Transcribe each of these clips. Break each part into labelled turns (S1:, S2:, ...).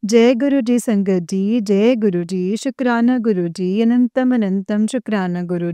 S1: जय गुरु जी संगत जी, जय गुरु जी, शुक्राना गुरु जी, अनंतम अनंतम शुक्राना गुरु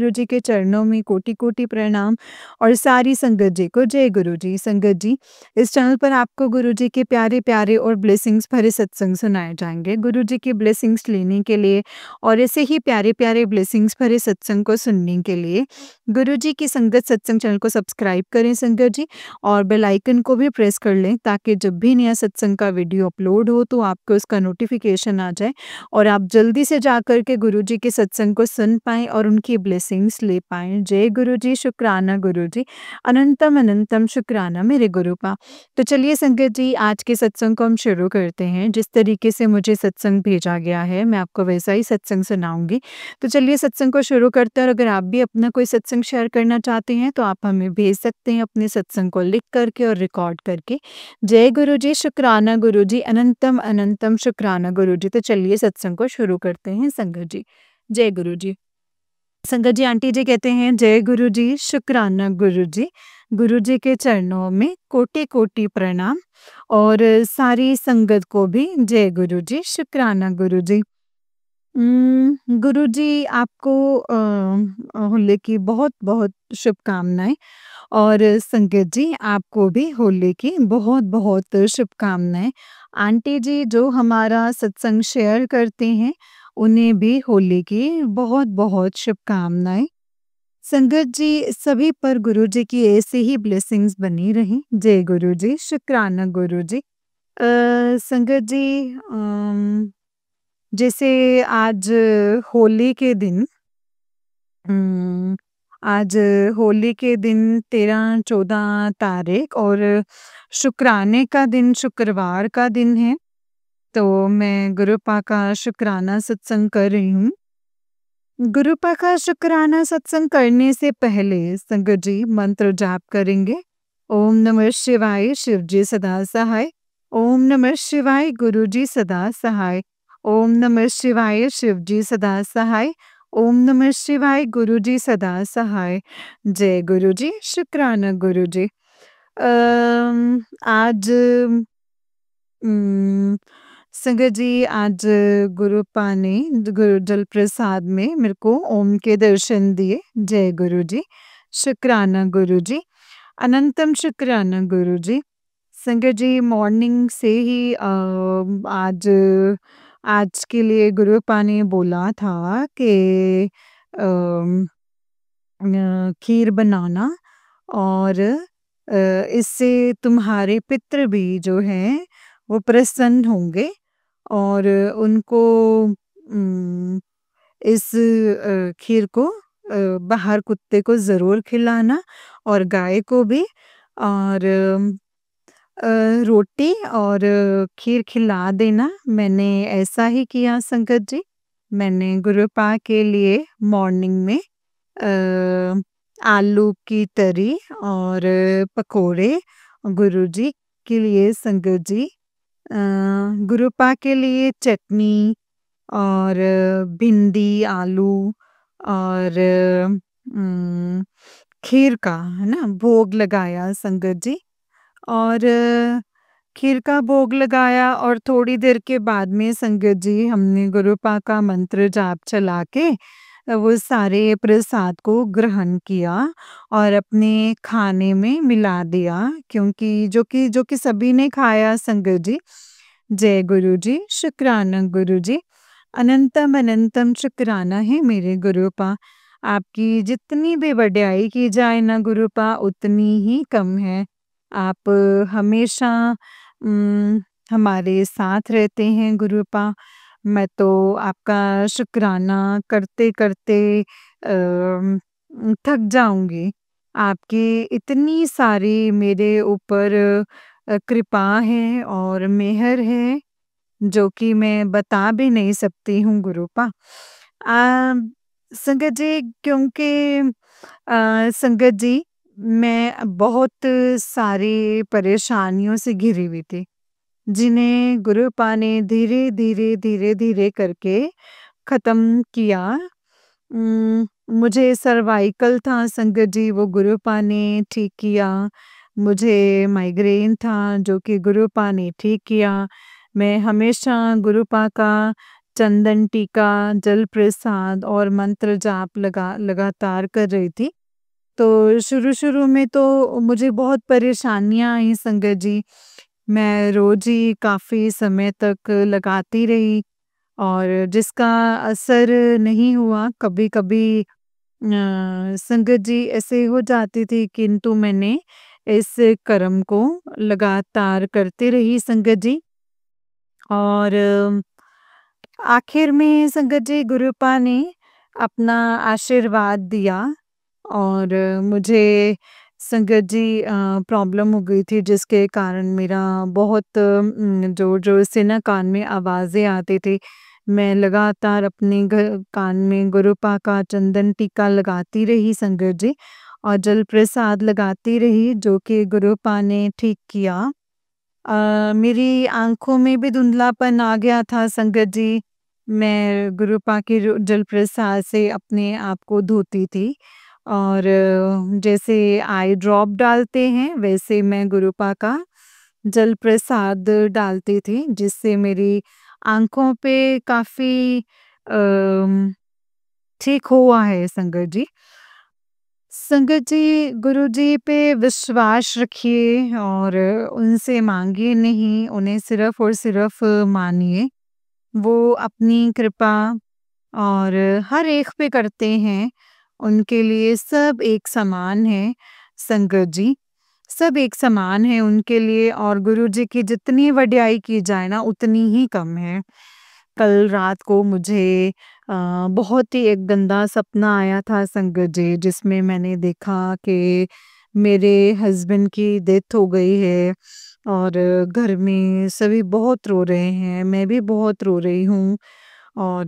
S1: जी के चरणों में कोटि-कोटि प्रणाम और सारी संगत जी को जय गुरु जी। संगत जी, इस चैनल पर आपको गुरु जी के प्यारे-प्यारे और ब्लेसिंग्स भरे सत्संग सुनाए जाएँगे। गुरु जी की ब्लेसिंग्स लेने के लिए और ऐसे ही प्यारे-प्यारे ब्लेसिंग्स भरे सत्संग को सुनने के लिए गुरु जी की संगत सत्संग चैनल को सब्सक्राइब करें संगत जी और बेल आइकन को भी प्रेस कर लें ताकि जब भी नया सत्संग का वीडियो अपलोड हो तो आपको उसका नोटिफिकेशन आ जाए और आप जल्दी से जाकर के गुरु जी के सत्संग को सुन पाएँ और उनकी ब्लेसिंग्स ले पाएँ। जय गुरु जी, शुक्राना गुरु जी, अनंतम अनंतम शुक्राना मेरे गुरुपा। तो चलिए संगत जी, आज के सत्संग को हम शुरू करते हैं। जिस तरीके से मुझे सत्संग भेजा गया है, मैं आपको वैसा ही सत्संग सुनाऊँगी। तो चलिए सत्संग को शुरू करते हैं और अगर आप भी अपना कोई सत्संग शेयर करना चाहते हैं तो आप हमें भेज सकते हैं अपने सत्संग को लिख करके और रिकॉर्ड करके। जय गुरु जी, शुक्राना गुरु जी, अनंतम अनंतम शुक्राना गुरु जी। तो चलिए सत्संग को शुरू करते हैं संगत जी। जय गुरु जी। संगत जी, आंटी जी कहते हैं जय गुरु जी, शुक्राना गुरु जी के चरणों में कोटि-कोटि प्रणाम और सारी संगत को भी जय गुरु जी, शुक्राना गुरु जी। गुरुजी आपको होली की बहुत-बहुत शुभकामनाएँ और संगत जी आपको भी होली की बहुत-बहुत शुभकामनाएँ। आंटी जी जो हमारा सत्संग शेयर करते हैं, उन्हें भी होली की बहुत-बहुत शुभकामनाएँ। संगत जी सभी पर गुरुजी की ऐसे ही ब्लेसिंग्स बनी रहें। जय गुरु जी, शुक्राना गुरु जी। संगत जी जैसे आज होली के दिन उम, आज होली के दिन 13-14 तारीख और शुक्राने का दिन शुक्रवार का दिन है, तो मैं गुरुपा का शुक्राना सत्संग कर रही हूँ। गुरुपा का शुक्राना सत्संग करने से पहले संगत जी मंत्र जाप करेंगे। ओम नमः शिवाय शिव जी सदा सहाय। ओम नमः शिवाय गुरु जी सदा सहाय। ओम नमः शिवाय शिव जी सदा सहाय। ओम नमः शिवाय गुरु जी सदा सहाय। जय गुरु जी, शुक्राना गुरु जी। आज उम, संगत जी आज गुरुपा ने गुरु जल प्रसाद में मेरे को ओम के दर्शन दिए। जय गुरु जी, शुक्राना गुरु जी, अनंतम शुक्राना गुरु जी। संगत जी मॉर्निंग से ही आज आज के लिए गुरुपा ने बोला था कि अम, खीर बनाना और इससे तुम्हारे पितृ भी जो हैं वो प्रसन्न होंगे और उनको इस खीर को बाहर कुत्ते को ज़रूर खिलाना और गाय को भी और रोटी और खीर खिला देना। मैंने ऐसा ही किया संगत जी। मैंने गुरुपा के लिए मॉर्निंग में आलू की तरी और पकोड़े गुरुजी के लिए संगत जी गुरुपा के लिए चटनी और भिंडी, आलू और खीर का, है ना, भोग लगाया संगत जी और खीर का भोग लगाया और थोड़ी देर के बाद में संगत जी हमने गुरुपा का मंत्र जाप चला के वो सारे प्रसाद को ग्रहण किया और अपने खाने में मिला दिया क्योंकि जो कि सभी ने खाया संगत जी। जय गुरु जी, शुक्राना गुरु जी, अनंतम अनंतम शुक्राना है मेरे गुरुपा। आपकी जितनी भी वड्याई की जाए ना गुरुपा उतनी ही कम है। आप हमेशा हमारे साथ रहते हैं गुरुपा। मैं तो आपका शुक्राना करते-करते थक जाऊँगी। आपकी इतनी सारी मेरे ऊपर कृपा है और मेहर है, जो कि मैं बता भी नहीं सकती हूँ गुरुपा। संगत जी क्योंकि संगत जी मैं बहुत सारी परेशानियों से घिरी हुई थी, जिन्हें गुरुपा ने धीरे-धीरे, धीरे-धीरे करके ख़त्म किया। मुझे सर्वाइकल था संगत जी, वो गुरुपा ने ठीक किया। मुझे माइग्रेन था जो कि गुरुपा ने ठीक किया। मैं हमेशा गुरुपा का चंदन टीका, जल प्रसाद और मंत्र जाप लगातार कर रही थी। तो शुरू-शुरू में तो मुझे बहुत परेशानियाँ आई संगत जी। मैं रोज़ ही काफ़ी समय तक लगाती रही और जिसका असर नहीं हुआ। कभी-कभी संगत जी ऐसे हो जाती थी, किंतु मैंने इस कर्म को लगातार करती रही संगत जी। और आखिर में संगत जी गुरुपा ने अपना आशीर्वाद दिया और मुझे संगत जी प्रॉब्लम हो गई थी, जिसके कारण मेरा बहुत ज़ोर-ज़ोर से ना कान में आवाज़ें आती थी। मैं लगातार अपने कान में गुरुपा का चंदन टीका लगाती रही संगत जी और जल प्रसाद लगाती रही, जो कि गुरुपा ने ठीक किया। मेरी आँखों में भी धुंधलापन आ गया था संगत जी। मैं गुरुपा के जो जल प्रसाद से अपने आप को धोती थी और जैसे आई ड्रॉप डालते हैं, वैसे मैं गुरुपा का जल प्रसाद डालती थी, जिससे मेरी आँखों पे काफ़ी ठीक हुआ है संगत जी। संगत जी, गुरुजी पे विश्वास रखिए और उनसे माँगिए नहीं, उन्हें सिर्फ़ और सिर्फ़ मानिए। वो अपनी कृपा और हर एक पे करते हैं, उनके लिए सब एक समान है संगत जी। सब एक समान है उनके लिए और गुरुजी की जितनी वड्याई की जाए ना, उतनी ही कम है। कल रात को मुझे बहुत ही एक गंदा सपना आया था संगत जी, जिसमें मैंने देखा कि मेरे हस्बैंड की डेथ हो गई है और घर में सभी बहुत रो रहे हैं, मैं भी बहुत रो रही हूँ और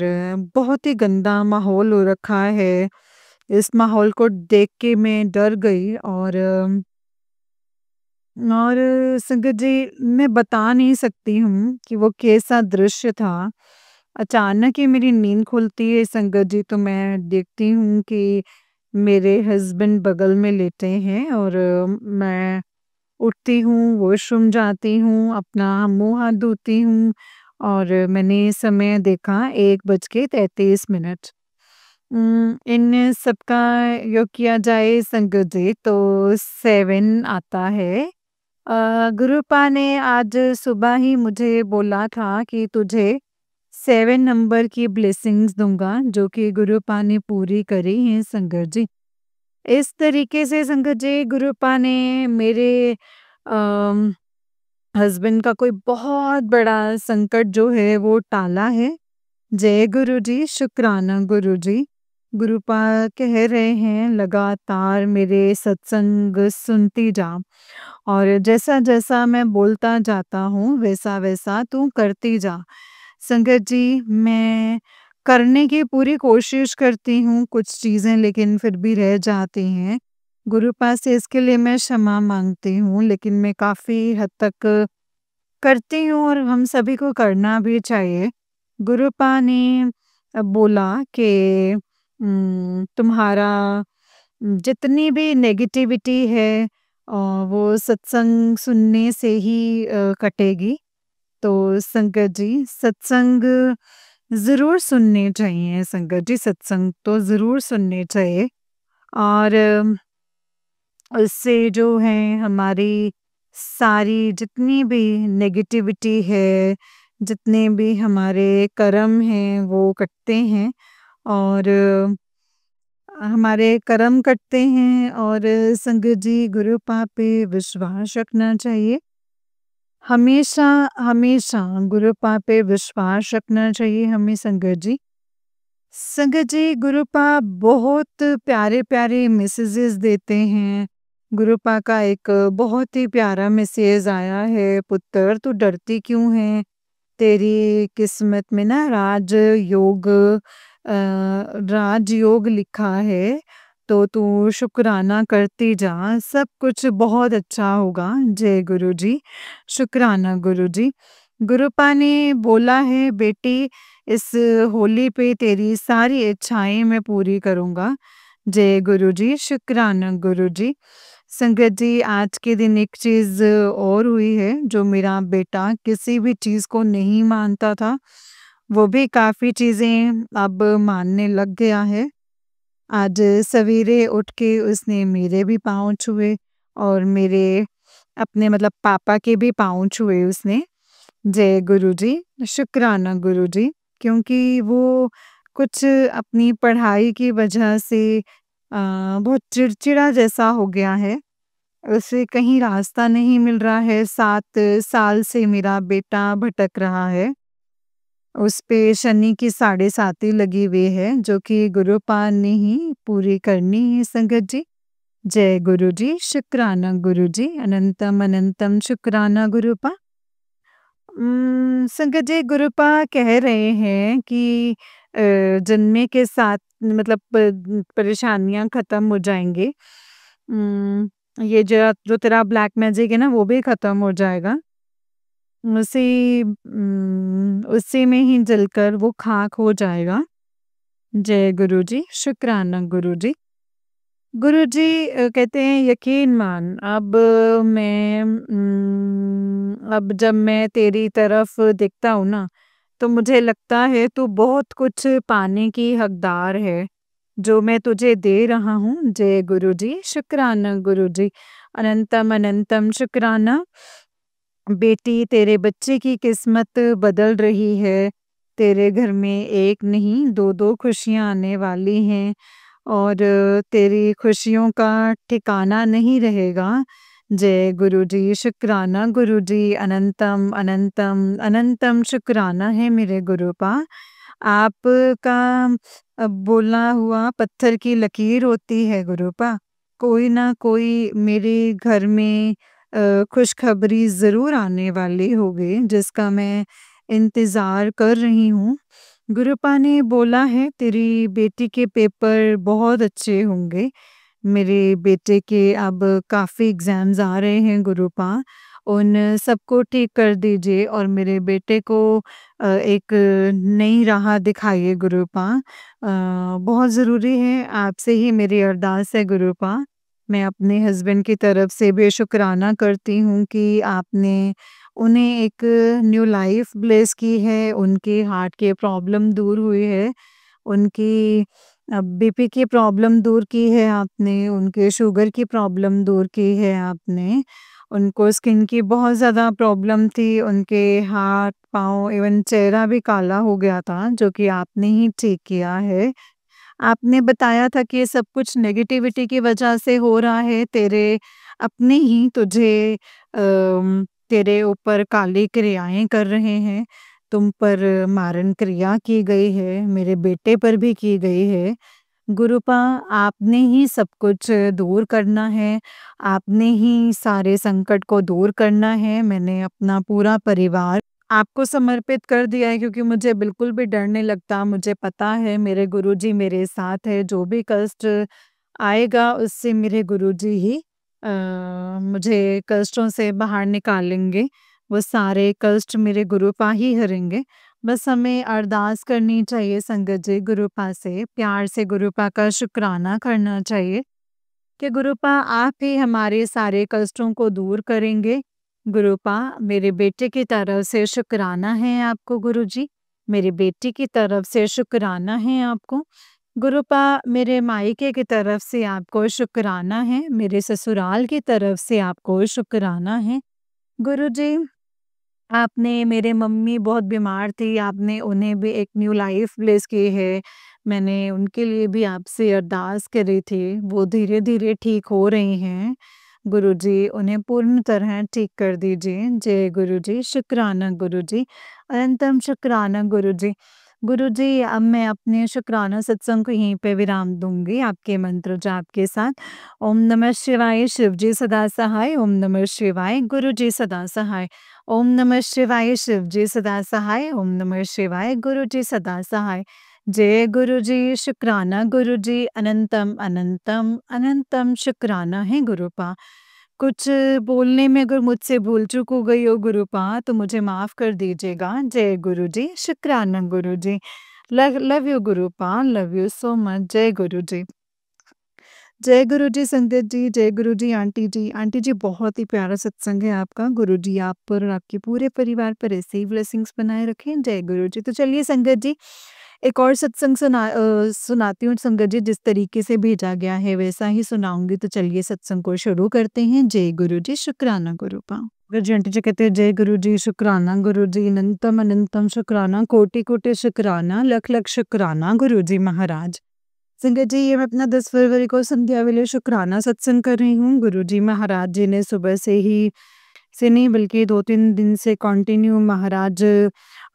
S1: बहुत ही गंदा माहौल हो रखा है। इस माहौल को देख के मैं डर गई और संगत जी, मैं बता नहीं सकती हूँ कि वो कैसा दृश्य था। अचानक ही मेरी नींद खुलती है संगत जी, तो मैं देखती हूँ कि मेरे हस्बैंड बगल में लेटे हैं और मैं उठती हूँ, वॉशरूम जाती हूँ, अपना मुँह हाथ धोती हूँ और मैंने समय देखा 1:33। इन सबका योग किया जाए संगत जी तो 7 आता है। गुरुपा ने आज सुबह ही मुझे बोला था कि तुझे 7 नंबर की ब्लेसिंग्स दूँगा, जो कि गुरुपा ने पूरी करी हैं संगत जी। इस तरीके से संगत जी गुरुपा ने मेरे अम, हस्बैंड का कोई बहुत बड़ा संकट जो है वो टाला है। जय गुरुजी, शुक्राना गुरुजी। गुरुपा कह रहे हैं लगातार मेरे सत्संग सुनती जा और जैसा-जैसा मैं बोलता जाता हूँ, वैसा-वैसा तू करती जा। संगत जी, मैं करने की पूरी कोशिश करती हूँ कुछ चीज़ें, लेकिन फिर भी रह जाती हैं। गुरुपा से इसके लिए मैं क्षमा माँगती हूँ, लेकिन मैं काफ़ी हद तक करती हूँ और हम सभी को करना भी चाहिए। गुरुपा ने बोला कि तुम्हारा जितनी भी नेगेटिविटी है वो सत्संग सुनने से ही कटेगी। तो संगत जी, सत्संग ज़रूर सुनने चाहिए संगत जी, सत्संग तो ज़रूर सुनने चाहिए और उससे जो है हमारी सारी जितनी भी नेगेटिविटी है, जितने भी हमारे कर्म हैं वो कटते हैं और हमारे कर्म कटते हैं और संगत जी गुरुपा पे विश्वास रखना चाहिए। हमेशा, हमेशा गुरुपा पे विश्वास रखना चाहिए हमें संगत जी। संगत जी, गुरुपा बहुत प्यारे-प्यारे मैसेजेस देते हैं। गुरुपा का एक बहुत ही प्यारा मैसेज आया है, पुत्र तू डरती क्यों है? तेरी किस्मत में ना राजयोग लिखा है, तो तू शुक्राना करती जा, सब कुछ बहुत अच्छा होगा। जय गुरुजी, शुक्राना गुरुजी। गुरुपा ने बोला है बेटी, इस होली पे तेरी सारी इच्छाएं मैं पूरी करूँगा। जय गुरुजी, शुक्राना गुरुजी। संगत जी, आज के दिन एक चीज़ और हुई है, जो मेरा बेटा किसी भी चीज़ को नहीं मानता था, वो भी काफ़ी चीज़ें अब मानने लग गया है। आज सवेरे उठ के उसने मेरे भी पाँव छुए और मेरे अपने मतलब पापा के भी पाँव छुए उसने। जय गुरुजी, शुक्राना गुरुजी, क्योंकि वो कुछ अपनी पढ़ाई की वजह से बहुत चिड़चिड़ा जैसा हो गया है। उसे कहीं रास्ता नहीं मिल रहा है, 7 साल से मेरा बेटा भटक रहा है। उस पे शनि की साढ़े साती लगी हुई है, जो कि गुरुपाद ने ही पूरी करनी है संगत जी। जय गुरुजी, शुक्राना गुरुजी, अनंतम अनंतम शुक्राना गुरुपा। संगत जी, गुरुपा कह रहे हैं कि जन्मे के साथ मतलब परेशानियाँ खत्म हो जाएँगे। ये जो तेरा ब्लैक मैजिक है ना, वो भी खत्म हो जाएगा। उसी में ही जलकर वो खाक हो जाएगा। जय गुरुजी, शुक्राना गुरुजी। गुरुजी कहते हैं यकीन मान, अब जब मैं तेरी तरफ देखता हूँ ना, तो मुझे लगता है तू बहुत कुछ पाने की हकदार है, जो मैं तुझे दे रहा हूँ। जय गुरुजी, शुक्राना गुरुजी, अनंतम अनंतम शुक्राना। बेटी, तेरे बच्चे की किस्मत बदल रही है। तेरे घर में एक नहीं, 2-2 खुशियाँ आने वाली हैं और तेरी खुशियों का ठिकाना नहीं रहेगा। जय गुरुजी, शुक्राना गुरुजी, अनंतम अनंतम अनंतम शुक्राना है मेरे गुरुपा। आपका बोला हुआ पत्थर की लकीर होती है गुरुपा। कोई ना कोई मेरे घर में खुशखबरी ज़रूर आने वाली होगी, जिसका मैं इंतज़ार कर रही हूँ। गुरुपा ने बोला है तेरी बेटी के पेपर बहुत अच्छे होंगे। मेरे बेटे के अब काफ़ी एग्ज़ाम्स आ रहे हैं गुरुपा। उन सबको ठीक कर दीजिए और मेरे बेटे को एक नई राह दिखाइए गुरुपा। बहुत ज़रूरी है, आपसे ही मेरी अरदास है गुरुपा। मैं अपने हस्बैंड की तरफ से भी शुक्राना करती हूँ कि आपने उन्हें एक न्यू लाइफ ब्लेस की है, उनके हार्ट की प्रॉब्लम दूर हुई है, उनकी बीपी की प्रॉब्लम दूर की है आपने, उनके शुगर की प्रॉब्लम दूर की है आपने। उनको स्किन की बहुत ज़्यादा प्रॉब्लम थी, उनके हाथ, पाँव इवन चेहरा भी काला हो गया था, जो कि आपने ही ठीक किया है। आपने बताया था कि ये सब कुछ नेगेटिविटी की वजह से हो रहा है, तेरे अपने ही तुझे तेरे ऊपर काली क्रियाएँ कर रहे हैं, तुम पर मारण क्रिया की गई है, मेरे बेटे पर भी की गई है। गुरुपा, आपने ही सब कुछ दूर करना है, आपने ही सारे संकट को दूर करना है। मैंने अपना पूरा परिवार आपको समर्पित कर दिया है, क्योंकि मुझे बिल्कुल भी डर नहीं लगता। मुझे पता है मेरे गुरुजी मेरे साथ है, जो भी कष्ट आएगा उससे मेरे गुरुजी ही मुझे कष्टों से बाहर निकालेंगे। वो सारे कष्ट मेरे गुरुपा ही हरेंगे। बस हमें अरदास करनी चाहिए संगत जी, गुरुपा से, प्यार से गुरुपा का शुक्राना करना चाहिए कि गुरुपा आप ही हमारे सारे कष्टों को दूर करेंगे। गुरुपा, मेरे बेटे की तरफ से शुक्राना है आपको गुरुजी, मेरी बेटी की तरफ से शुक्राना है आपको। गुरुपा, मेरे मायके की तरफ से आपको शुक्राना है, मेरे ससुराल की तरफ से आपको शुक्राना है। गुरुजी, आपने मेरे मम्मी बहुत बीमार थी, आपने उन्हें भी एक न्यू लाइफ ब्लेस की है। मैंने उनके लिए भी आपसे अरदास करी थी, वो धीरे-धीरे ठीक हो रही हैं। गुरुजी, उन्हें पूर्ण तरह ठीक कर दीजिए। जय गुरुजी, शुक्राना गुरुजी, अनंतम शुक्राना गुरुजी। गुरुजी, अब मैं अपने शुक्राना सत्संग को यहीं पे विराम दूँगी, आपके मंत्र जाप के साथ। ओम नमः शिवाय, शिव जी सदा सहाय, ओम नमः शिवाय, गुरु जी सदा सहाय। ओम नमः शिवाय, शिव जी सदा सहाय, ओम नमः शिवाय, गुरु जी सदा सहाय। जय गुरु जी, शुक्राना गुरु जी, अनंतम अनंतम अनंतम शुक्राना है गुरुपा। कुछ बोलने में अगर मुझसे भूल चूक हो गई हो गुरुपा, तो मुझे माफ कर दीजिएगा। जय गुरु जी, शुक्राना Guru ji. Love love you गुरुपा, लव यू सो मच। जय गुरु जी। जय गुरु जी संगत जी, जय गुरु जी आंटी जी। आंटी जी बहुत ही प्यारा सत्संग है आपका। गुरु जी आप पर और आपके पूरे परिवार पर ऐसे ही ब्लेसिंग्स बनाए रखें। जय गुरु जी। तो चलिए संगत जी एक और सत्संग सुनाती हूँ संगत जी, जिस तरीके से भेजा गया है वैसा ही सुनाऊँगी। तो चलिए सत्संग को शुरू करते हैं। जय गुरु जी, शुक्राना गुरु पा। गुरु जी आंटी जी कहते हैं जय गुरु जी, शुक्राना गुरु जी, अनंतम अनंतम शुक्राना, कोटि-कोटि शुक्राना, लख-लख शुक्राना गुरु जी महाराज। संगत जी ये मैं अपना 10 फरवरी को संध्या वेले शुक्राना सत्संग कर रही हूँ। गुरु जी महाराज जी ने सुबह से नहीं बल्कि 2-3 दिन से कंटिन्यू महाराज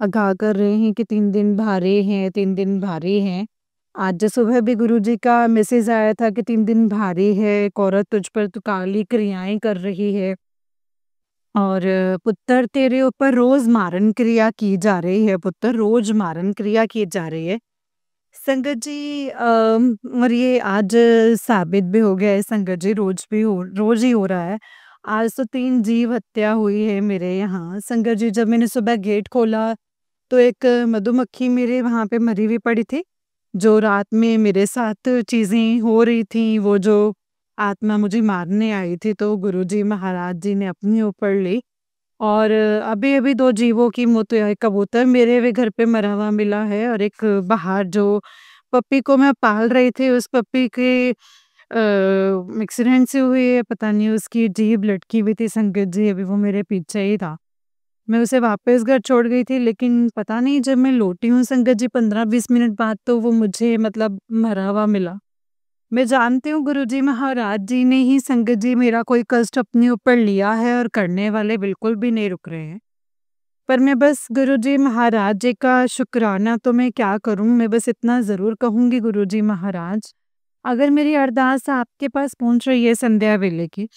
S1: आगाह कर रहे हैं कि 3 दिन भारे हैं, 3 दिन भारे हैं। आज सुबह भी गुरु जी का मैसेज आया था कि 3 दिन भारी है, एक औरत तुझ पर तो काली क्रियाएँ कर रही है और पुत्र तेरे ऊपर रोज़ मारण क्रिया की जा रही है, पुत्र रोज़ मारण क्रिया की जा रही है। संगत जी और ये आज साबित भी हो गया है संगत जी, रोज़ ही हो रहा है। आज तो 3 जीव हत्या हुई है मेरे यहाँ। संगत जी जब मैंने सुबह गेट खोला तो एक मधुमक्खी मेरे वहाँ पे मरी हुई पड़ी थी। जो रात में मेरे साथ चीज़ें हो रही थी, वो जो आत्मा मुझे मारने आई थी, तो गुरुजी महाराज जी ने अपने ऊपर ली और अभी-अभी 2 जीवों की मौत हुई है। एक कबूतर मेरे भी घर पे मरा हुआ मिला है और एक बाहर जो पप्पी को मैं पाल रही थी, उस पप्पी के एक्सीडेंट से हुई है, पता नहीं उसकी जीभ लटकी हुई थी संगत जी, अभी वो मेरे पीछे ही था। मैं उसे वापस घर छोड़ गई थी, लेकिन पता नहीं जब मैं लौटी हूँ संगत जी 15-20 मिनट बाद, तो वो मुझे मतलब मरा हुआ मिला। मैं जानती हूँ गुरुजी महाराज जी ने ही संगत जी मेरा कोई कष्ट अपने ऊपर लिया है और करने वाले बिल्कुल भी नहीं रुक रहे हैं। पर मैं बस गुरुजी महाराज जी का शुक्राना तो मैं क्या करूँ, मैं बस इतना ज़रूर कहूँगी गुरुजी महाराज, अगर मेरी अरदास आपके पास पहुँच रही है संध्या वेले की,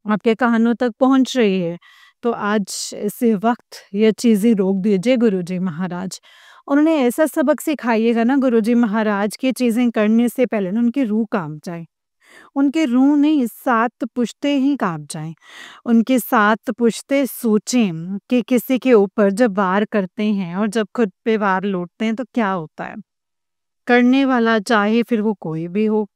S1: आपके कानों तक पहुँच रही है, तो आज इसी वक़्त ये चीज़ें रोक दीजिए गुरुजी महाराज। उन्होंने ऐसा सबक सिखाइएगा ना गुरुजी महाराज कि चीज़ें करने से पहले ना उनकी रूह काँप जाए। उनकी रूह नहीं 7 पुश्तें ही काँप जाएँ। उनकी 7 पुश्तें सोचें कि किसी के ऊपर जब वार करते हैं और जब खुद पे वार लौटते हैं तो क्या होता है। करने वाला चाहे फिर वो कोई भी हो,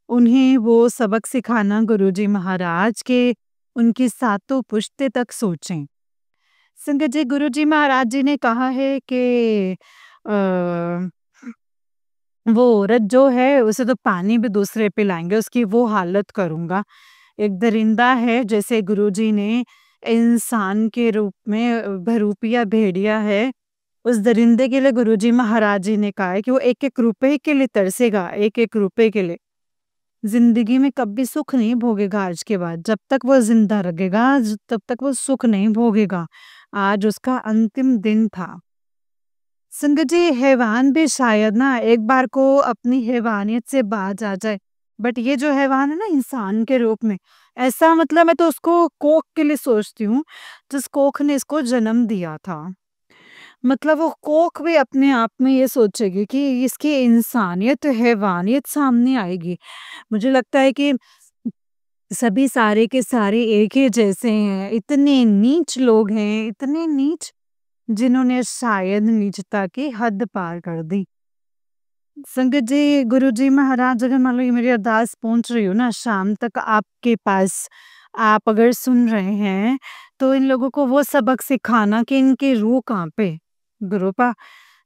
S1: उन्हें वो सबक सिखाना गुरुजी महाराज के उनकी सातों पुश्तें तक सोचें। संगत जी गुरुजी महाराज जी ने कहा है कि अ, वो औरत जो है उसे तो पानी भी दूसरे पिलाएँगे, उसकी वो हालत करूँगा। एक दरिंदा है जैसे गुरुजी ने इंसान के रूप में बहरूपिया भेड़िया है, उस दरिंदे के लिए गुरुजी महाराज जी ने कहा है कि वो 1-1 रुपए के लिए तरसेगा, 1-1 रुपए के लिए। ज़िंदगी में कभी सुख नहीं भोगेगा आज के बाद, जब तक वो ज़िंदा रहेगा तब तक वो सुख नहीं भोगेगा। आज उसका अंतिम दिन था। संगत जी हैवान भी शायद ना एक बार को अपनी हैवानियत से बाज आ जाए, बट ये जो हैवान है ना इंसान के रूप में, ऐसा मतलब मैं तो उसको कोख के लिए सोचती हूँ, जिस कोख ने इसको जन्म दिया था। मतलब वो कोख भी अपने आप में ये सोचेगी कि इसकी इंसानियत, हैवानियत सामने आएगी। मुझे लगता है कि सभी सारे के सारे एक ही जैसे हैं, इतने नीच लोग हैं, इतने नीच जिन्होंने शायद नीचता की हद पार कर दी। संगत जी, गुरुजी महाराज अगर मान लो ये मेरी अरदास पहुँच रही हो ना शाम तक आपके पास, आप अगर सुन रहे हैं, तो इन लोगों को वो सबक सिखाना कि इनकी रूह काँपे। गुरुपा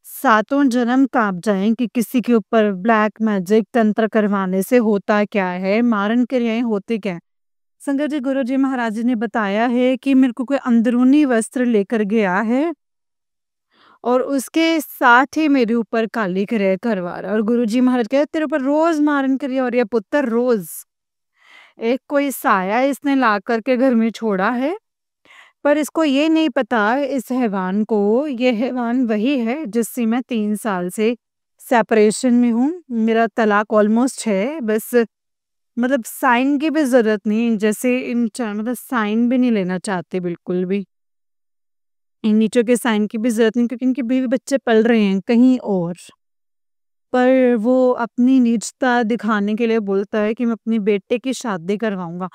S1: सातों जन्म काँप जाएँ कि किसी के ऊपर ब्लैक मैजिक तंत्र करवाने से होता क्या है, मारण क्रियाएँ होती क्या हैं। संगत जी, गुरुजी महाराज जी ने बताया है कि मेरे को कोई अंदरूनी वस्त्र लेकर गया है और उसके साथ ही मेरे ऊपर काली क्रिया करवा रहा है और गुरुजी महाराज कह रहे तेरे ऊपर रोज मारन क्रिया हो रही है पुत्र, रोज। एक कोई साया इसने ला करके घर में छोड़ा है, पर इसको ये नहीं पता इस हैवान को, ये हैवान वही है जिससे मैं 3 साल से सेपरेशन में हूँ। मेरा तलाक ऑलमोस्ट है, बस मतलब साइन की भी ज़रूरत नहीं, जैसे मतलब साइन भी नहीं लेना चाहते बिल्कुल भी। इन नीचों के साइन की भी ज़रूरत नहीं क्योंकि इनके बीवी-बच्चे पल रहे हैं कहीं और। पर वो अपनी नीचता दिखाने के लिए बोलता है कि मैं अपने बेटे की शादी करवाऊँगा,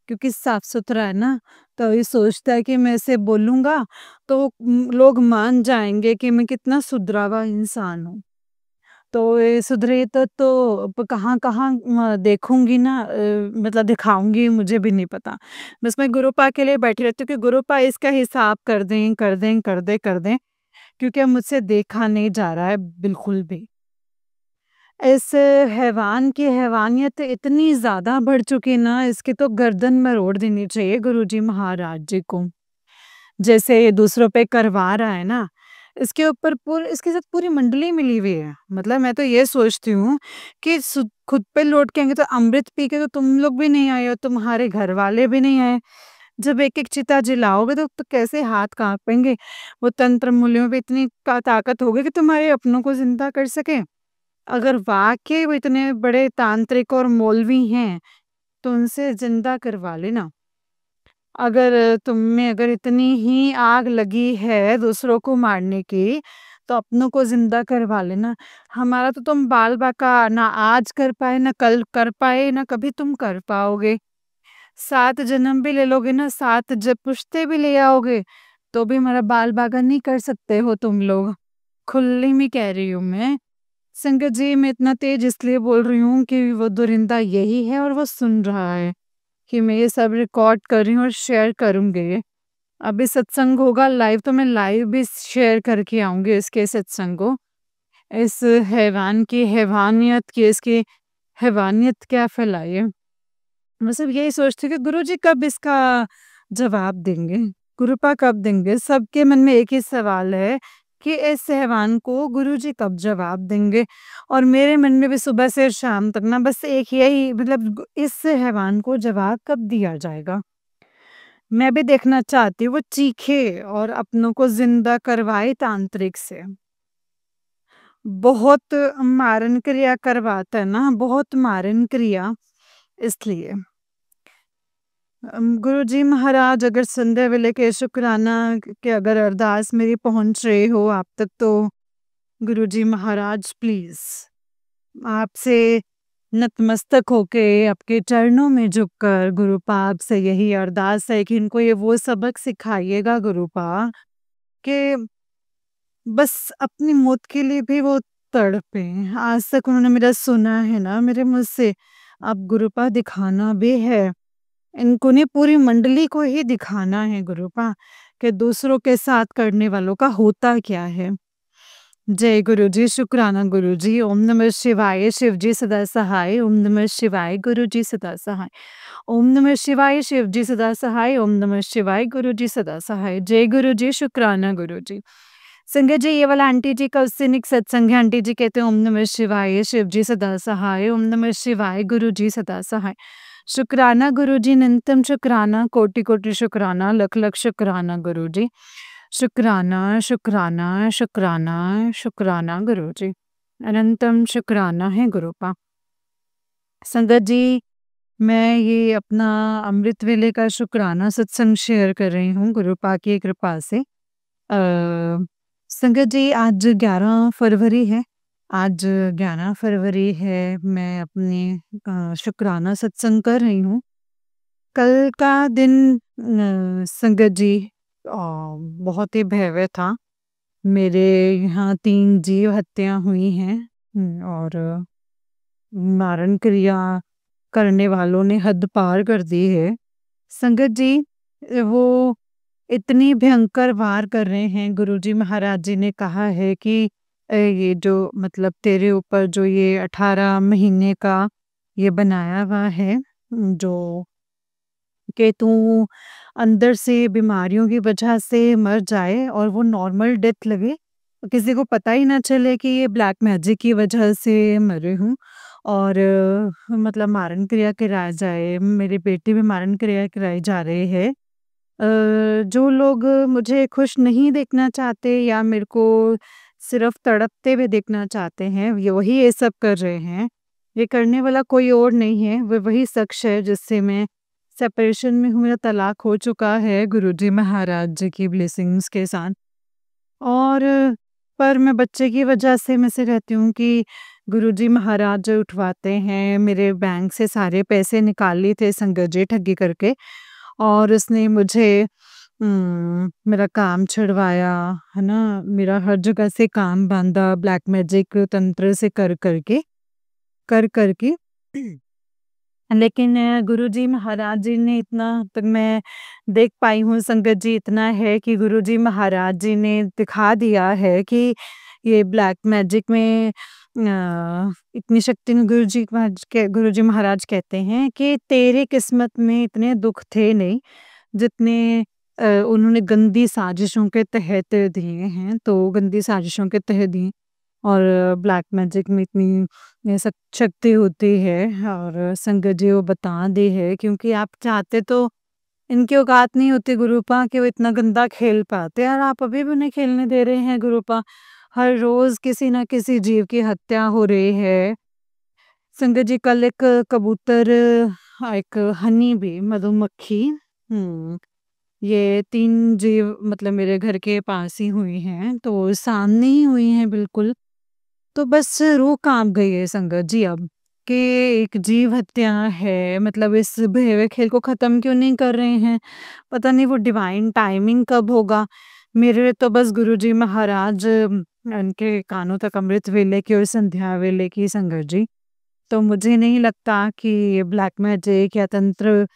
S1: क्योंकि साफ-सुथरा है ना, तो ये सोचता है कि मैं इसे बोलूँगा तो लोग मान जाएँगे कि मैं कितना सुधरा हुआ इंसान हूँ। तो ये सुधरे तो कहाँ-कहाँ देखूँगी ना, मतलब दिखाऊँगी मुझे भी नहीं पता। बस मैं गुरुपा के लिए बैठी रहती हूँ कि गुरुपा इसका हिसाब कर दें, कर दें, कर दें, कर दें, क्योंकि अब मुझसे देखा नहीं जा रहा है बिल्कुल भी। इस हैवान की हैवानियत इतनी ज़्यादा बढ़ चुकी ना, इसकी तो गर्दन मरोड़ देनी चाहिए गुरुजी महाराज जी को। जैसे ये दूसरों पे करवा रहा है ना, इसके ऊपर इसके साथ पूरी मंडली मिली हुई है। मतलब मैं तो ये सोचती हूँ कि खुद पे लौट के आएँगे तो अमृत पी के तो तुम लोग भी नहीं आए हो, तुम्हारे घर वाले भी नहीं आए। जब एक-एक चिता जलाओगे तो कैसे हाथ काँपेंगे। वो तंत्र मूलियों पे इतनी का ताकत होगी कि तुम्हारे अपनों को ज़िंदा कर सकें। अगर वाक़ई वो इतने बड़े तांत्रिक और मौलवी हैं, तो उनसे ज़िंदा करवा लेना। अगर तुम में अगर इतनी ही आग लगी है दूसरों को मारने की, तो अपनों को ज़िंदा करवा लेना। हमारा तो तुम बाल-बाका ना आज कर पाए, ना कल कर पाए, ना कभी तुम कर पाओगे। 7 जन्म भी ले लोगे ना, 7 पुश्ते भी ले आओगे, तो भी हमारा बाल-बाका नहीं कर सकते हो तुम लोग। खुली में कह रही हूँ मैं। संगत जी, मैं इतना तेज़ इसलिए बोल रही हूँ कि वो दुरिंदा यही है और वो सुन रहा है कि मैं ये सब रिकॉर्ड कर रही हूँ और शेयर करूँगी। अभी सत्संग होगा लाइव, तो मैं लाइव भी शेयर करके आऊँगी इसके सत्संग को। इस हैवान की हैवानियत की, इसकी हैवानियत क्या फैलाई है। मैं सिर्फ़ यही सोचती हूँ कि गुरुजी कब इसका जवाब देंगे? गुरुपा कब देंगे? सबके मन में एक ही सवाल है कि इस हैवान को गुरुजी कब जवाब देंगे? और मेरे मन में भी सुबह से शाम तक ना बस एक यही, मतलब इस हैवान को जवाब कब दिया जाएगा? मैं भी देखना चाहती हूँ वो चीखे और अपनों को ज़िंदा करवाए तांत्रिक से। बहुत मारन क्रिया करवाता है ना, बहुत मारन क्रिया, इसलिए। गुरुजी महाराज, अगर संध्या वेले के शुक्राना के अगर अरदास मेरी पहुँच रही हो आप तक, तो गुरुजी महाराज प्लीज़ आपसे नतमस्तक होके आपके चरणों में झुककर गुरुपा आपसे यही अरदास है कि इनको ये वो सबक सिखाइएगा गुरुपा, कि बस अपनी मौत के लिए भी वो तड़पें। आज तक उन्होंने मेरा सुना है ना मेरे मुँह से, अब गुरुपा दिखाना भी है। इनको नहीं, पूरी मंडली को ही दिखाना है गुरुपा, कि दूसरों के साथ करने वालों का होता क्या है। जय गुरुजी, शुक्राना गुरुजी। ओम नमः शिवाय, शिवजी सदा सहाय। ओम नमः शिवाय, गुरुजी सदा सहाय। ओम नमः शिवाय, शिवजी सदा सहाय। ओम नमः शिवाय, गुरुजी सदा सहाय। जय गुरुजी, शुक्राना गुरुजी। संगत जी, ये वाला आंटी जी का उससे सत्संग है। आंटी जी कहते हैं ओम नमः शिवाय, शिवजी सदा सहाय। ओम नमः शिवाय, गुरुजी सदा सहाय। शुक्राना गुरुजी, अनंतम शुक्राना, कोटि-कोटि शुक्राना, लख-लख शुक्राना गुरुजी। शुक्राना, शुक्राना, शुक्राना, शुक्राना गुरुजी। अनंतम शुक्राना है गुरुपा। संगत जी, मैं ये अपना अमृत वेले का शुक्राना सत्संग शेयर कर रही हूँ गुरुपा की कृपा से। संगत जी, आज 11 फरवरी है। आज 11 फरवरी है, मैं अपने शुक्राना सत्संग कर रही हूँ। कल का दिन संगत जी बहुत ही भयावह था। मेरे यहाँ 3 जीव हत्या हुई हैं, और मारण क्रिया करने वालों ने हद पार कर दी है। संगत जी, वो इतनी भयंकर वार कर रहे हैं। गुरुजी महाराज जी ने कहा है कि ये जो, मतलब तेरे ऊपर जो ये 18 महीने का ये बनाया हुआ है, जो कि तू अंदर से बीमारियों की वजह से मर जाए और वो नॉर्मल डेथ लगे, किसी को पता ही ना चले कि ये ब्लैक मैजिक की वजह से मरे हूँ, और मतलब मारण क्रिया कराया जाए, मेरे बेटे भी मारण क्रिया कराए जा रहे हैं। जो लोग मुझे खुश नहीं देखना चाहते या मेरे को सिर्फ तड़पते हुए देखना चाहते हैं, ये वही ये सब कर रहे हैं। ये करने वाला कोई और नहीं है, वो वही शख्स है जिससे मैं सेपरेशन में हूँ। मेरा तलाक हो चुका है गुरुजी महाराज जी की ब्लेसिंग्स के साथ। और पर मैं बच्चे की वजह से मैं से रहती हूँ कि गुरुजी महाराज जो उठवाते हैं, मेरे बैंक से सारे पैसे निकाल लिए थे संगत जी ठगी करके, और उसने मुझे मेरा काम छुड़वाया, है ना? मेरा हर जगह से काम बाँधा ब्लैक मैजिक तंत्र से कर कर के। लेकिन गुरुजी महाराज जी ने इतना तक मैं देख पाई हूँ, संगत जी इतना है कि गुरुजी महाराज जी ने दिखा दिया है कि ये ब्लैक मैजिक में इतनी शक्ति में गुरुजी महाराज कहते हैं कि तेरे किस्मत में इतने दुख थे नहीं, जितने उन्होंने गंदी साजिशों के तहत दिए हैं, तो गंदी साजिशों के तहत दिए। और ब्लैक मैजिक में इतनी ये शक्ति होती है, और संगत जी वो बता दी है, क्योंकि आप चाहते तो इनकी औकात नहीं होती गुरुपा कि वो इतना गंदा खेल पाते, और आप अभी भी उन्हें खेलने दे रहे हैं गुरुपा। हर रोज किसी ना किसी जीव की हत्या हो रही है। संगत जी कल एक कबूतर, एक हनी बी मधुमक्खी, ये 3 जीव मतलब मेरे घर के पास ही हुई हैं, तो सामने ही हुई हैं बिल्कुल। तो बस रूह काँप गई है संगत जी अब, कि एक जीव हत्या है, मतलब इस बेहुए खेल को ख़त्म क्यों नहीं कर रहे हैं? पता नहीं वो डिवाइन टाइमिंग कब होगा? मेरे तो बस गुरुजी महाराज उनके कानों तक अमृत वेले की और संध्या वेले की संगत जी। तो मुझे नहीं लगता कि ये ब्लैक मैजिक या तंत्र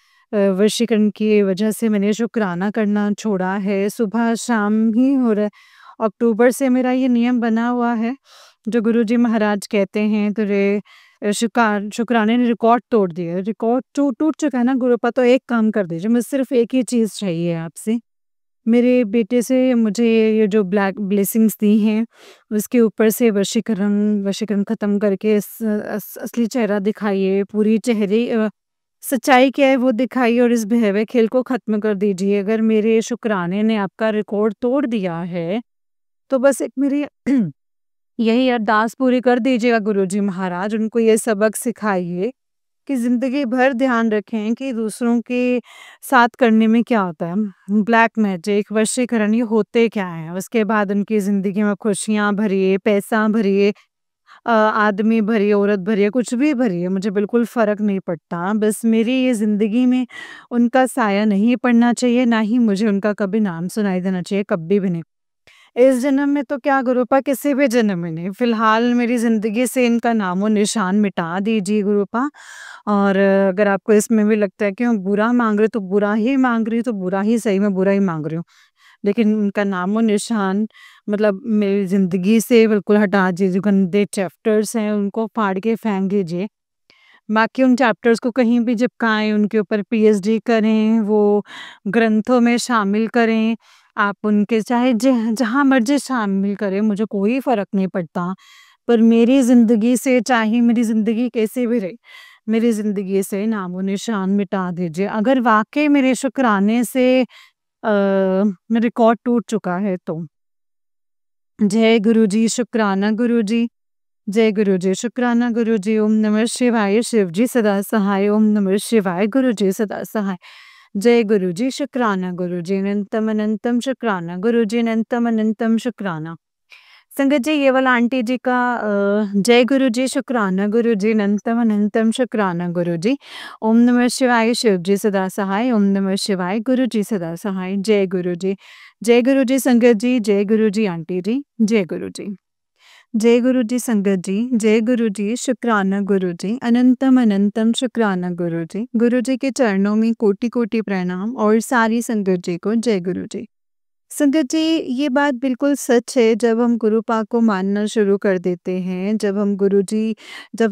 S1: वशीकरण की वजह से मैंने शुक्राना करना छोड़ा है, सुबह शाम ही हो रहा है। अक्टूबर से मेरा ये नियम बना हुआ है, जो गुरुजी महाराज कहते हैं तेरे शुक्राने ने रिकॉर्ड तोड़ दिया। रिकॉर्ड टूट चुका है ना गुरुपा, तो एक काम कर दीजिए, मुझे सिर्फ़ एक ही चीज़ चाहिए आपसे। मेरे बेटे से मुझे ये जो ब्लैक ब्लेसिंग्स दी हैं, उसके ऊपर से वशीकरण वशीकरण ख़त्म करके असली चेहरा दिखाइए, पूरी चेहरे सच्चाई क्या है वो दिखाइए, और इस बेहवे खेल को ख़त्म कर दीजिए। अगर मेरे शुक्राने ने आपका रिकॉर्ड तोड़ दिया है, तो बस एक मेरी यही अरदास पूरी कर दीजिएगा गुरुजी महाराज, उनको ये सबक सिखाइए कि ज़िंदगी भर ध्यान रखें कि दूसरों के साथ करने में क्या होता है। ब्लैक मैजिक, वशीकरण, ये होते क्या हैं? उसके बाद उनकी ज़िंदगी में खुशियाँ भरिए, पैसा भरिए, आदमी भरिए, औरत भरिए, कुछ भी भरिए, मुझे बिल्कुल फ़र्क नहीं पड़ता। बस मेरी ये ज़िंदगी में उनका साया नहीं पड़ना चाहिए, ना ही मुझे उनका कभी नाम सुनाई देना चाहिए, कभी भी नहीं। इस जन्म में तो क्या गुरुपा, किसी भी जन्म में नहीं, फ़िलहाल मेरी ज़िंदगी से इनका नामो-निशान मिटा दीजिए गुरुपा। और अगर आपको इसमें भी लगता है कि मैं बुरा माँग रही हूँ, तो बुरा ही माँग रही हूँ, तो बुरा ही सही, मैं बुरा ही माँग रही हूँ। लेकिन उनका नामो-निशान मतलब मेरी ज़िंदगी से बिल्कुल हटा दीजिए, जो गंदे चैप्टर्स हैं उनको फाड़ के फेंक दीजिए। बाकी उन चैप्टर्स को कहीं भी चिपकाएँ, उनके ऊपर पीएचडी करें, वो ग्रंथों में शामिल करें। आप उनके चाहे जहाँ मर्ज़ी शामिल करें, मुझे कोई फ़र्क नहीं पड़ता। पर मेरी ज़िंदगी से, चाहे मेरी ज़िंदगी कैसी भी रही, मेरी ज़िंदगी से नामो-निशान मिटा दीजिए। अगर वाक़ई मेरे शुक्राने से रिकॉर्ड टूट चुका है तो। जय गुरुजी, शुक्राना गुरुजी। जय गुरुजी, शुक्राना गुरुजी। ओम नमः शिवाय, शिवजी सदा सहाय। ओम नमः शिवाय, गुरुजी सदा सहाय। जय गुरुजी, शुक्राना गुरुजी, अनंतम अनंतम शुक्राना गुरुजी, अनंतम अनंतम शुक्राना। संगत जी ये वाला आंटी जी का जय गुरु जी, शुक्राना गुरु जी, अनंतम अनंतम शुक्राना गुरु जी। ओम नमः शिवाय, शिव जी सदा सहाय। ओम नमः शिवाय, गुरु जी सदा सहाय। जय गुरु जी। जय गुरु जी संगत जी, जय गुरु जी आंटी जी, जय गुरु जी। जय गुरु जी संगत जी, जय गुरु जी, शुक्राना गुरु जी, अनंतम अनंतम शुक्राना गुरु जी। गुरु जी के चरणों में कोटि कोटि प्रणाम, और सारी संगत जी को जय गुरु जी। संगत जी ये बात बिल्कुल सच है, जब हम गुरु पाक को मानना शुरू कर देते हैं, जब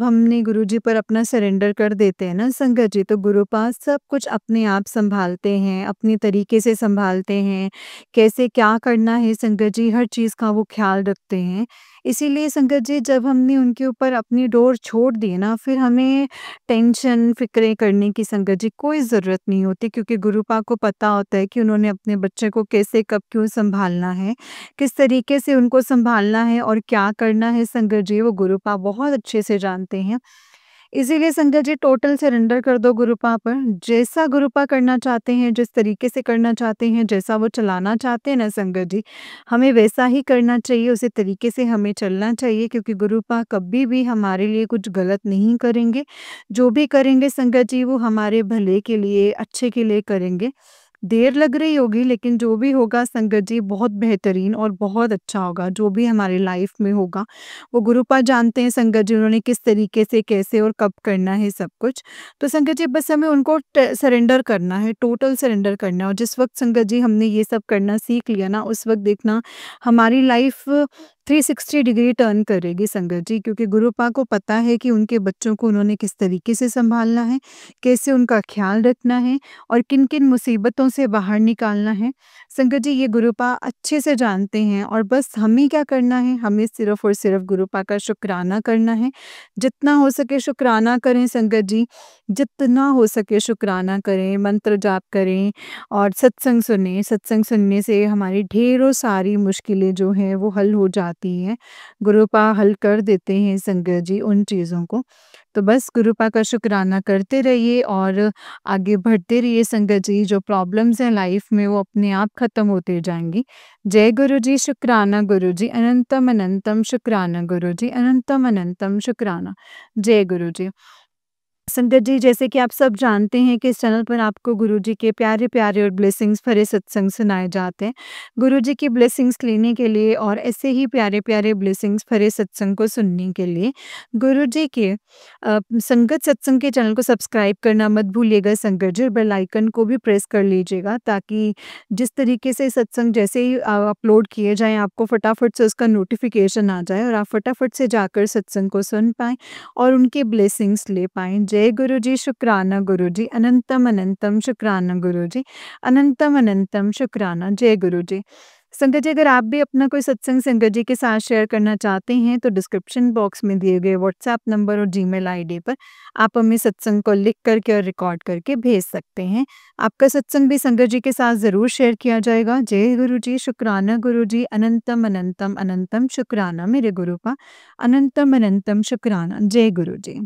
S1: हमने गुरुजी पर अपना सरेंडर कर देते हैं ना संगत जी, तो गुरु पाक सब कुछ अपने आप सँभालते हैं, अपने तरीके से सँभालते हैं। कैसे क्या करना है संगत जी, हर चीज़ का वो ख़्याल रखते हैं। इसीलिए संगत जी जब हमने उनके ऊपर अपनी डोर छोड़ दी ना, फिर हमें टेंशन, फ़िक्रें करने की संगत जी कोई ज़रूरत नहीं होती, क्योंकि गुरु पाक को पता होता है कि उन्होंने अपने बच्चे को कैसे, कब, क्यों सँभालना है, किस तरीके से उनको सँभालना है और क्या करना है संगत जी, वो गुरु पाक बहुत अच्छे से जानते हैं। इसीलिए संगत जी टोटल सरेंडर कर दो गुरु पाक पर। जैसा गुरु पाक करना चाहते हैं, जिस तरीके से करना चाहते हैं, जैसा वो चलाना चाहते हैं ना संगत जी, हमें वैसा ही करना चाहिए, उसी तरीके से हमें चलना चाहिए, क्योंकि गुरु पाक कभी भी हमारे लिए कुछ गलत नहीं करेंगे। जो भी करेंगे संगत जी वो हमारे भले के लिए, अच्छे के लिए करेंगे। देर लग रही होगी लेकिन जो भी होगा संगत जी बहुत बेहतरीन और बहुत अच्छा होगा, जो भी हमारी लाइफ में होगा। वो गुरुपा जानते हैं संगत जी उन्होंने किस तरीके से, कैसे और कब करना है सब कुछ। तो संगत जी बस हमें उनको सरेंडर करना है, टोटल सरेंडर करना है और जिस वक़्त संगत जी हमने ये सब करना सीख लिया ना, उस वक़्त देखना हमारी लाइफ 360 डिग्री टर्न करेगी संगत जी, क्योंकि गुरुपा को पता है कि उनके बच्चों को उन्होंने किस तरीके से सँभालना है, कैसे उनका ख़्याल रखना है और किन-किन मुसीबतों से बाहर निकालना है। संगत जी ये गुरुपा अच्छे से जानते हैं और बस हमें क्या करना है, हमें सिर्फ़ और सिर्फ़ गुरुपा का शुकराना करना है। जितना हो सके शुकराना करें संगत जी, जितना हो सके शुकराना करें, मंत्र जाप करें और सत्संग सुनें। सत्संग सुनने से हमारी ढेरों सारी मुश्किलें जो हैं वो हल हो जाती हैं। गुरुपा हल कर देते हैं संगत जी उन चीज़ों को। तो बस गुरुपा का शुकराना करते रहिए और आगे बढ़ते रहिए संगत जी, जो प्रॉब्लम्स हैं लाइफ में वो अपने आप ख़त्म होते जाएँगी। जय गुरु जी, शुकराना गुरु जी, अनंतम अनंतम शुकराना गुरु जी, अनंतम अनंतम शुकराना। जय गुरु जी। संगत जी जैसे कि आप सब जानते हैं कि इस चैनल पर आपको गुरुजी के प्यारे-प्यारे और ब्लेसिंग्स भरे सत्संग सुनाए जाते हैं। गुरुजी की ब्लेसिंग्स लेने के लिए और ऐसे ही प्यारे-प्यारे ब्लेसिंग्स भरे सत्संग को सुनने के लिए गुरुजी के संगत सत्संग के चैनल को सब्सक्राइब करना मत भूलिएगा संगत जी, और बेल आइकन को भी प्रेस कर लीजिएगा ताकि जिस तरीके से सत्संग जैसे ही अपलोड किए जाएँ आपको फटाफट से उसका नोटिफ़िकेशन आ जाए और आप फटाफट से जाकर सत्संग को सुन पाएँ और उनके ब्लेसिंग्स ले पाएँ। जय गुरु जी, शुकराना गुरु जी, अनंतम अनंतम शुकराना गुरु जी, अनंतम अनंतम शुकराना। जय गुरु जी। संगत जी अगर आप भी अपना कोई सत्संग संगत जी के साथ शेयर करना चाहते हैं तो डिस्क्रिप्शन बॉक्स में दिए गए व्हाट्सएप नंबर और जीमेल आईडी पर आप हमें सत्संग को लिख करके और रिकॉर्ड करके भेज सकते हैं। आपका सत्संग भी संगत जी के साथ ज़रूर शेयर किया जाएगा। जय गुरु जी, शुकराना गुरु जी, अनंतम अनंतम अनंतम शुकराना मेरे गुरुपा, अनंतम अनंतम शुकराना। जय गुरु जी।